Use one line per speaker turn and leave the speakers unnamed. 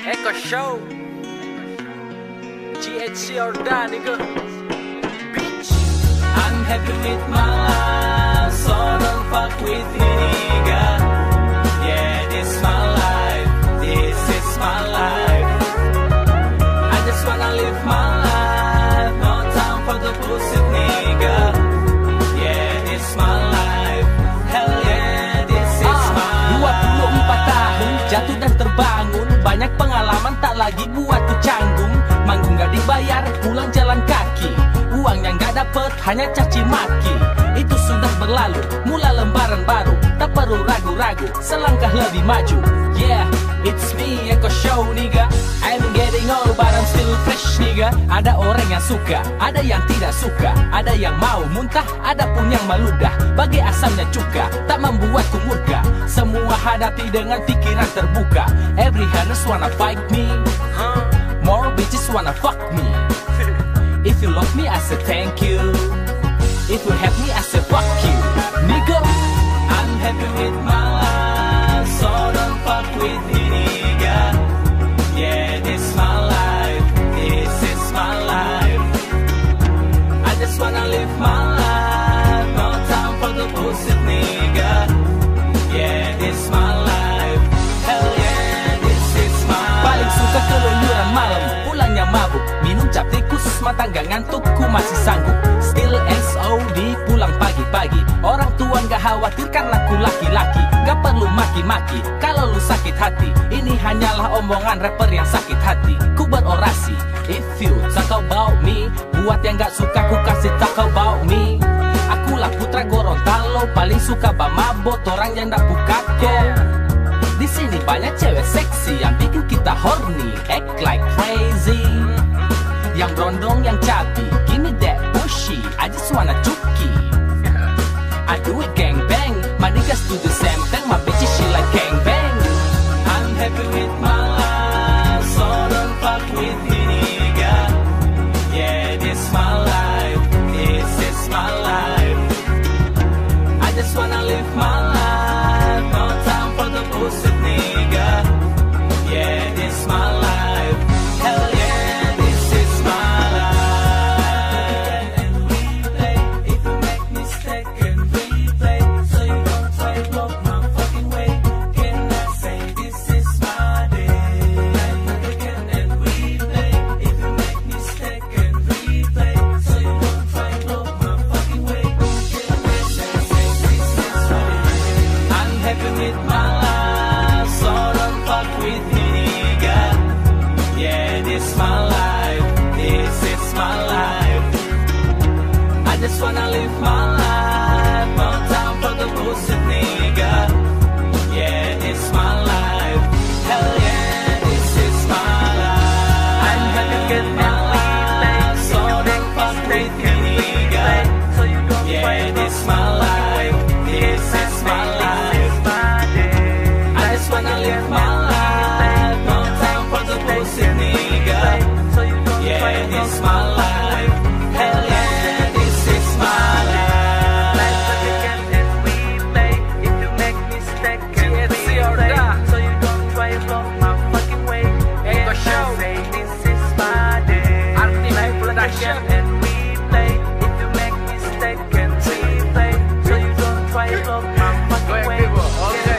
Echo Show, GHC Orda, nigga. Bitch,
I'm happy with my life, so don't fuck with me, nigga. Yeah, this my life, this is my life. I just wanna live my life, no time for the bullshit, nigga. Yeah, this my life, hell yeah, this is my life.
24 tahun, jatuh dan terbangun, banyak pengalaman tak lagi buatku canggung. Manggung gak dibayar, pulang jalan kaki, uang yang gak dapet hanya caci maki. Itu sudah berlalu, mula lembaran baru, tak perlu ragu-ragu, selangkah lebih maju. Yeah, it's me, Echo Show, nigga. I'm getting old but I'm still fresh, nigga. Ada orang yang suka, ada yang tidak suka, ada yang mau muntah, ada pun yang meludah. Bagi asamnya cuka, tak membuatku murka, semua hadapi dengan pikiran terbuka. Every haters wanna fight me, more bitches wanna fuck me. If you love me, I say thank you. If you hate me, I say fuck you, nigga.
I'm happy with my life, so don't fuck with me, nigga. Yeah, this my life, this is my life. I just wanna live my life, no time for the bullshit, nigga. Yeah, this my life, hell yeah, this is my life.
Paling suka keluyuran malam, pulangnya mabuk, minum cap tikus, mata gak ngantuk, ku masih sanggup. Still SOD, pulang pagi-pagi, orang tua gak khawatir karena ku laki-laki. Gak perlu maki-maki, kalau lu sakit hati, ini hanyalah omongan rapper yang sakit hati. Ku berorasi, if you talk about me, buat yang gak suka ku kasih talk about me. Akulah putra Gorontalo, paling suka bamabot, orang yang gak buka kok. Di sini banyak cewek seksi yang bikin kita horny, act like crazy. Yang brondong, yang chubby, give me that bushy, I just wanna cuki. I do it gang bang, my niggas do the same thing, my bitches she like gang bang.
I'm happy with my life, so don't fuck with me, nigga. Yeah, this my life, this is my life. I just wanna live my life, no time for the bullshit, nigga. Yeah, this my life, hell yeah, this is my life. And replay, if you make mistake and replay, so you don't try to block my fucking way. Can I say this is my day? Like again and replay, if you make mistake and replay, so you don't try to block my fucking way. Can I say this is my day? I'm happy with my life, so don't fuck with me, nigga. Yeah, this my life, this is my life. I just wanna live my life, no time for the bullshit, nigga. Yeah, this my life, hell yeah, this is my life. I'm happy with my life, so don't fuck with me, nigga. Yeah, this my life, this is my life. I just wanna live my life, no time for the bullshit, nigga. Yeah, this my life, hell yeah, this is my life.
GHC Orda, Echo Show, Arti Production. Go ahead, people.